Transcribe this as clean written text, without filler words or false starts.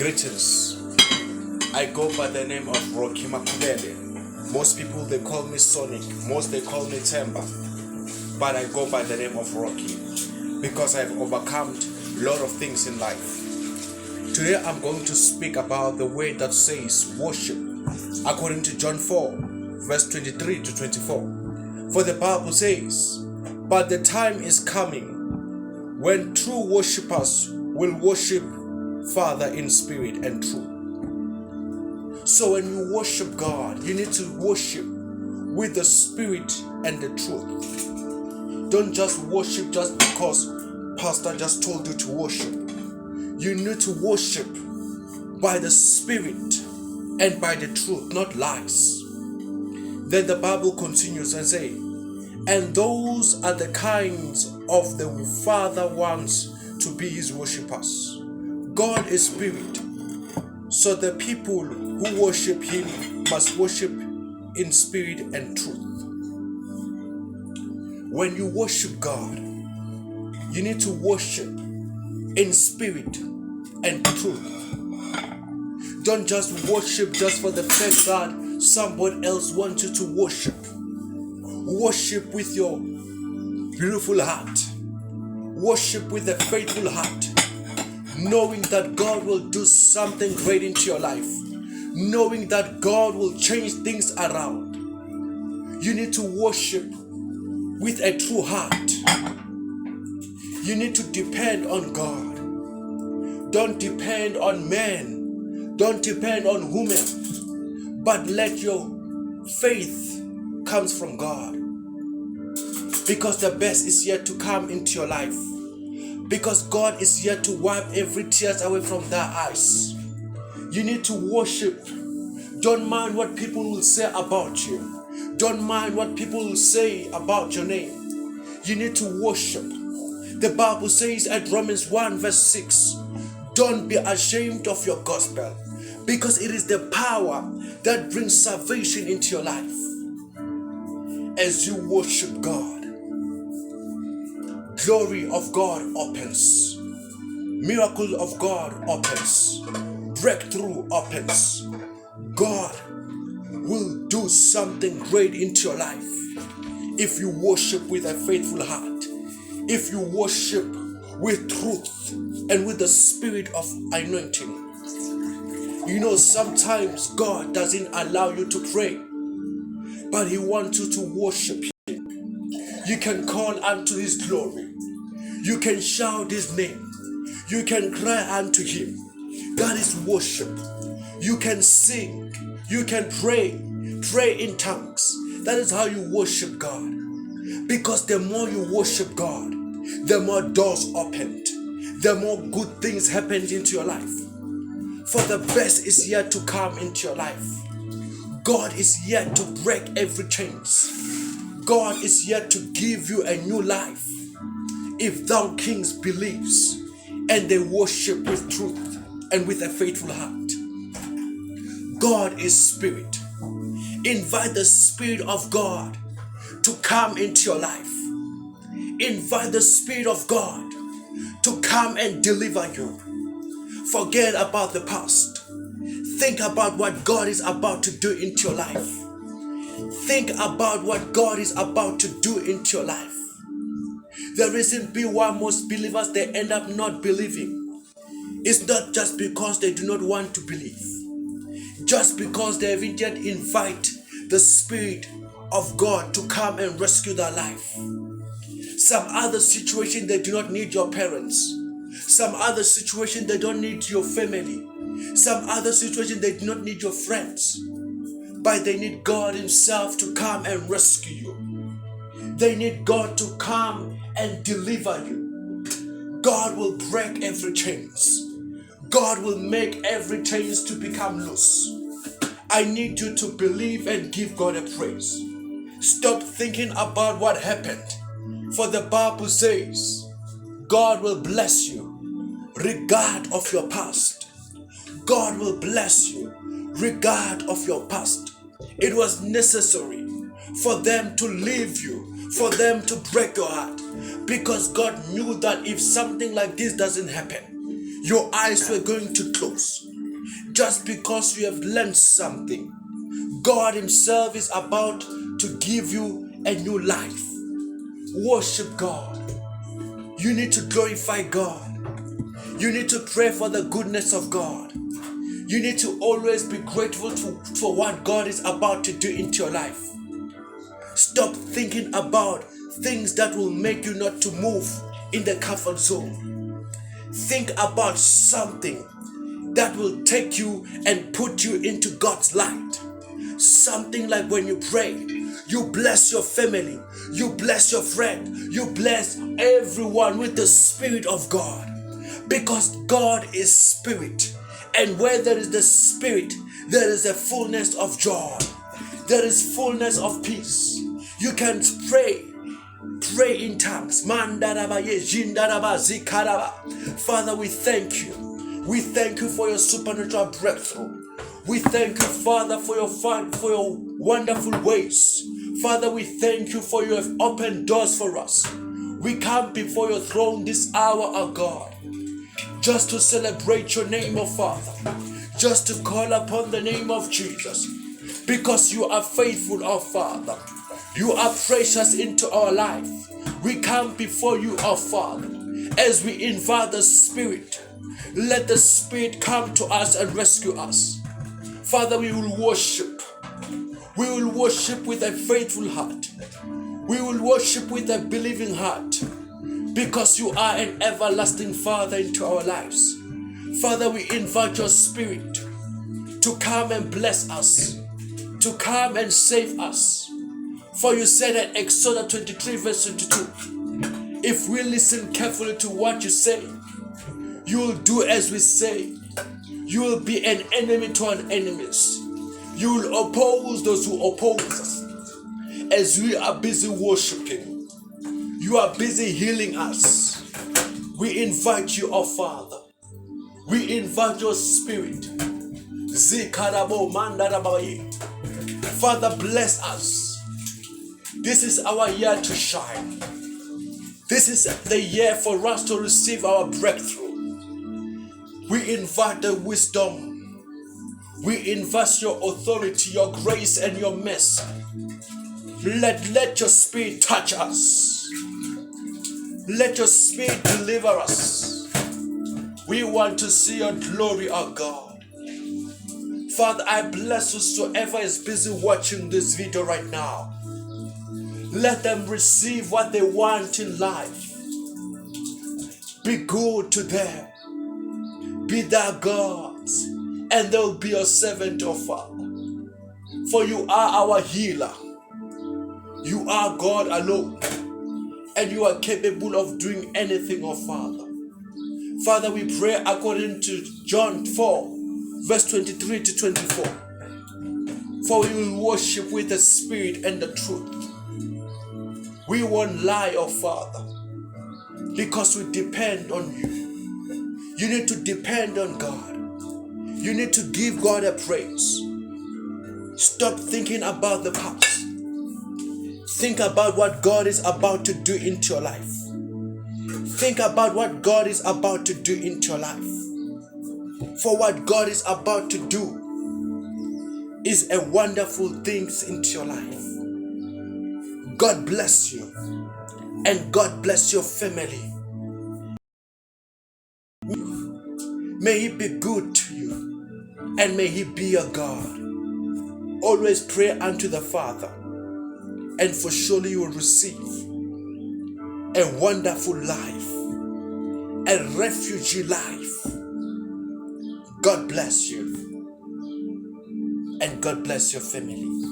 Greetings. I go by the name of Rocky Makubele. Most people they call me Sonic, most they call me Temba, but I go by the name of Rocky because I've overcome a lot of things in life. Today I'm going to speak about the way that says worship according to John 4 verse 23 to 24. For the Bible says, "But the time is coming when true worshippers will worship Father in spirit and truth." So when you worship God, you need to worship with the spirit and the truth. Don't just worship just because pastor just told you to worship. You need to worship by the spirit and by the truth, not lies. Then the Bible continues and say, "And those are the kinds of the Father wants to be his worshippers." God is spirit, so the people who worship him must worship in spirit and truth. When you worship God, you need to worship in spirit and truth. Don't just worship just for the fact that somebody else wants you to worship. Worship with your beautiful heart. Worship with a faithful heart, knowing that God will do something great into your life, knowing that God will change things around. You need to worship with a true heart. You need to depend on God. Don't depend on men. Don't depend on women. But let your faith comes from God. Because the best is yet to come into your life. Because God is yet to wipe every tears away from their eyes. You need to worship. Don't mind what people will say about you. Don't mind what people will say about your name. You need to worship. The Bible says at Romans 1 verse 6, "Don't be ashamed of your gospel, because it is the power that brings salvation into your life." As you worship God, glory of God opens. Miracle of God opens. Breakthrough opens. God will do something great into your life if you worship with a faithful heart. If you worship with truth and with the spirit of anointing. You know, sometimes God doesn't allow you to pray, but he wants you to worship him. You can call unto his glory. You can shout his name. You can cry unto him. That is worship. You can sing. You can pray in tongues. That is how you worship God. Because the more you worship God, the more doors opened, the more good things happen into your life. For the best is yet to come into your life. God is yet to break every chains. God is yet to give you a new life. If thou kings believes and they worship with truth and with a faithful heart. God is spirit. Invite the Spirit of God to come into your life. Invite the Spirit of God to come and deliver you. Forget about the past. Think about what God is about to do into your life. Think about what God is about to do into your life. The reason why most believers they end up not believing is not just because they do not want to believe. Just because they haven't yet invite the Spirit of God to come and rescue their life. Some other situation they do not need your parents. Some other situation they don't need your family. Some other situation they do not need your friends. But they need God himself to come and rescue you. They need God to come and deliver you. God will break every chains. God will make every chains to become loose. I need you to believe and give God a praise. Stop thinking about what happened. For the Bible says, God will bless you regard of your past. God will bless you regard of your past. It was necessary for them to leave you, for them to break your heart, because God knew that if something like this doesn't happen, Your eyes were going to close. Just because you have learned something, God Himself is about to give you a new life. Worship God. You need to glorify God. You need to pray for the goodness of God. You need to always be grateful for what God is about to do into your life. Stop thinking about things that will make you not to move in the comfort zone. Think about something that will take you and put you into God's light. Something like when you pray, you bless your family, you bless your friend, you bless everyone with the Spirit of God. Because God is Spirit. And where there is the Spirit, there is a fullness of joy. There is fullness of peace. You can pray in tongues. Father, we thank you. We thank you for your supernatural breakthrough. We thank you, Father, for your wonderful ways. Father, we thank you for you have opened doors for us. We come before your throne this hour, our God, just to celebrate your name, O Father, just to call upon the name of Jesus, because you are faithful, O Father. You are precious into our life. We come before you, O Father, as we invite the Spirit. Let the Spirit come to us and rescue us. Father, we will worship. We will worship with a faithful heart. We will worship with a believing heart, because you are an everlasting Father into our lives. Father, we invite your Spirit to come and bless us, to come and save us. For you said in Exodus 23 verse 22, if we listen carefully to what you say, you will do as we say. You will be an enemy to our enemies. You will oppose those who oppose us. As we are busy worshiping, you are busy healing us. We invite you, our Father. We invite your Spirit. Father, bless us. This is our year to shine. This is the year for us to receive our breakthrough. We invite the wisdom. We invite your authority, your grace, and your mercy. Let your Spirit touch us. Let your Spirit deliver us. We want to see your glory, our God. Father, I bless whosoever is busy watching this video right now. Let them receive what they want in life. Be good to them. Be their gods, and they'll be your servant, O Father. For you are our healer. You are God alone, and you are capable of doing anything, O Father. Father, we pray according to John 4, verse 23 to 24. For we will worship with the Spirit and the truth. We won't lie, O Father, because we depend on you. You need to depend on God. You need to give God a praise. Stop thinking about the past. Think about what God is about to do into your life. Think about what God is about to do into your life. For what God is about to do is a wonderful thing into your life. God bless you, and God bless your family. May He be good to you, and may He be your God. Always pray unto the Father, and for surely you will receive a wonderful life, a refugee life. God bless you, and God bless your family.